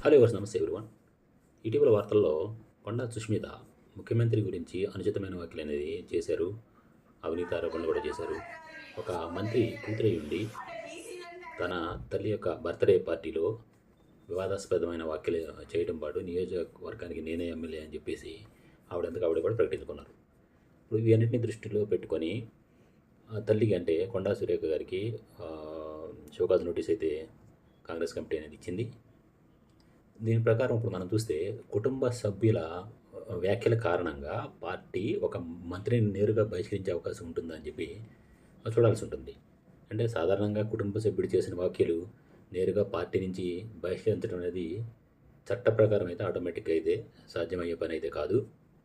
Hello ఎవరు నమస్తే everyone. ఇటీవల వార్తల్లో కొండా సుష్మిత ముఖ్యమంత్రి గురించి అనుచితమైన వ్యాఖ్యలు అనేది చేశారు. అవినీతి ఆరోపణలు కూడా చేశారు. ఒక మంత్రి కూతురై ఉండి తన తల్లి యొక్క బర్త్డే పార్టీలో వివాదాస్పదమైన వ్యాఖ్యలు చేయడం పాటు నియోజకవర్గానికి నేనే ఎమ్మెల్యే అని చెప్పేసి ఆవిడ కూడా ప్రకటించుకున్నారు. ఇప్పుడు ఇవన్నింటినీ దృష్టిలో పెట్టుకొని తల్లికి అంటే కొండా సురేఖ గారికి షోకాజ్ నోటీస్ అయితే కాంగ్రెస్ కమిటీ అనేది ఇచ్చింది. దీని ప్రకారం ఇప్పుడు మనం చూస్తే కుటుంబ సభ్యుల వ్యాఖ్యల కారణంగా పార్టీ ఒక మంత్రిని నేరుగా బహిష్కరించే అవకాశం ఉంటుందని చెప్పి చూడాల్సి ఉంటుంది. అంటే సాధారణంగా కుటుంబ సభ్యుడు చేసిన వ్యాఖ్యలు నేరుగా పార్టీ నుంచి బహిష్కరించడం అనేది చట్ట ప్రకారం అయితే ఆటోమేటిక్గా అయితే సాధ్యమయ్యే పని అయితే కాదు.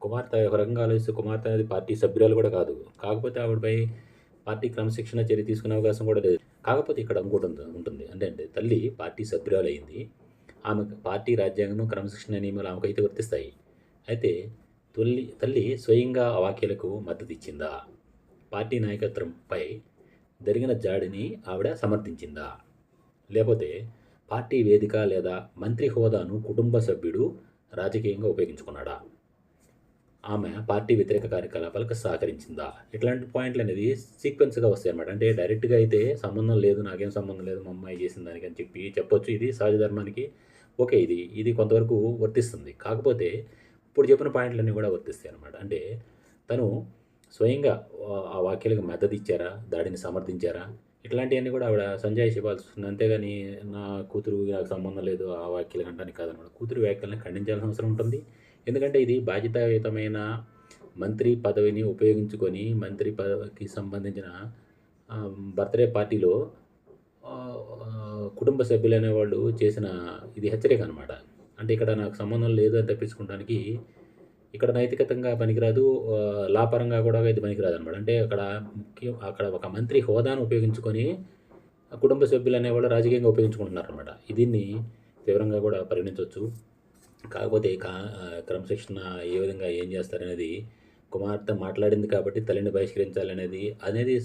కుమార్తె ఒక రకంగా ఆలోచిస్తే కుమార్తె అనేది పార్టీ సభ్యురాలు కూడా కాదు. కాకపోతే ఆవిడపై పార్టీ క్రమశిక్షణ చర్య తీసుకునే అవకాశం కూడా లేదు. కాకపోతే ఇక్కడ ఇంకోటి ఉంటుంది అంటే తల్లి పార్టీ సభ్యురాలు అయింది. ఆమె పార్టీ రాజ్యాంగం క్రమశిక్షణ నియమాలు ఆమెకైతే వర్తిస్తాయి. అయితే తల్లి స్వయంగా ఆ వ్యాఖ్యలకు మద్దతు ఇచ్చిందా? పార్టీ నాయకత్వంపై జరిగిన జాడిని ఆవిడ సమర్థించిందా? లేకపోతే పార్టీ వేదిక లేదా మంత్రి హోదాను కుటుంబ సభ్యుడు రాజకీయంగా ఉపయోగించుకున్నాడా? ఆమె పార్టీ వ్యతిరేక కార్యకలాపాలకు సహకరించిందా? ఇట్లాంటి పాయింట్లు అనేది సీక్వెన్స్గా వస్తాయి అన్నమాట. అంటే డైరెక్ట్గా అయితే సంబంధం లేదు, నాకేం సంబంధం లేదు, మా అమ్మాయి చేసిన దానికి అని చెప్పి చెప్పొచ్చు. ఇది సహజ ధర్మానికి ఓకే, ఇది కొంతవరకు వర్తిస్తుంది. కాకపోతే ఇప్పుడు చెప్పిన పాయింట్లన్నీ కూడా వర్తిస్తాయి అన్నమాట. అంటే తను స్వయంగా ఆ వ్యాఖ్యలకు మద్దతు ఇచ్చారా, దాడిని సమర్థించారా, ఇట్లాంటివన్నీ కూడా ఆవిడ సంజాయిషి ఇవ్వాల్సి వస్తుంది. అంతేగాని నా కూతురు నాకు సంబంధం లేదు ఆ వ్యాఖ్యలు అనడానికి కాదనమాట. కూతురు వ్యాఖ్యలను ఖండించాల్సిన అవసరం ఉంటుంది. ఎందుకంటే ఇది బాధ్యతాయుతమైన మంత్రి పదవిని ఉపయోగించుకొని మంత్రి పదవికి సంబంధించిన బర్త్డే పార్టీలో కుటుంబ సభ్యులు అనేవాళ్ళు చేసిన ఇది హెచ్చరిక అనమాట. అంటే ఇక్కడ నాకు సంబంధం లేదు అని తప్పించుకోవడానికి ఇక్కడ నైతికతంగా పనికిరాదు, లా పరంగా కూడా ఇది పనికిరాదు అనమాట. అంటే అక్కడ ఒక మంత్రి హోదాను ఉపయోగించుకొని కుటుంబ సభ్యులు అనేవాళ్ళు రాజకీయంగా ఉపయోగించుకుంటున్నారనమాట. దీన్ని తీవ్రంగా కూడా పరిగణించవచ్చు. కాకపోతే క్రమశిక్షణ ఏ విధంగా ఏం చేస్తారనేది కుమార్తె మాట్లాడింది కాబట్టి తల్లిని బహిష్కరించాలనేది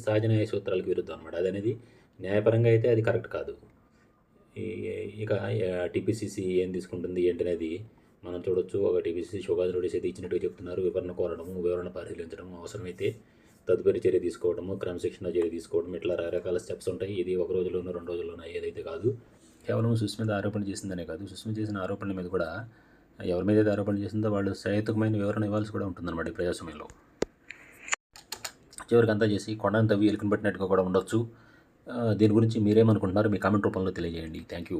సహజ న్యాయ సూత్రాలకు విరుద్ధం అనమాట. అదనేది న్యాయపరంగా అయితే అది కరెక్ట్ కాదు. ఇక టీపీసీసీ ఏం తీసుకుంటుంది ఏంటనేది మనం చూడొచ్చు. ఒక టీపీసీసీ షోకాజ్ నోటీస్ అయితే ఇచ్చినట్టుగా చెప్తున్నారు. వివరణ కోరడము, వివరణ పరిశీలించడం, అవసరమైతే తదుపరి చర్య తీసుకోవడము, క్రమశిక్షణ చర్య తీసుకోవడం, ఇట్లా రకరకాల స్టెప్స్ ఉంటాయి. ఇది ఒక రోజులోనో 2 రోజుల్లోనో ఏదైతే కాదు. కేవలం సుస్మిత ఆరోపణ చేసిందనే కాదు, సుస్మిత చేసిన ఆరోపణల మీద కూడా ఎవరి మీద అయితే ఆరోపణ చేసిందో వాళ్ళు సహేతుకమైన వివరణ ఇవ్వాల్సి కూడా ఉంటుందన్నమాట ఈ ప్రజాస్వామ్యంలో. చివరికి అంతా చేసి కొండను తవ్వి ఎలుకను పెట్టినట్టుగా కూడా ఉండొచ్చు. దీని గురించి మీరేమనుకుంటున్నారో మీ కామెంట్ రూపంలో తెలియజేయండి. Thank you.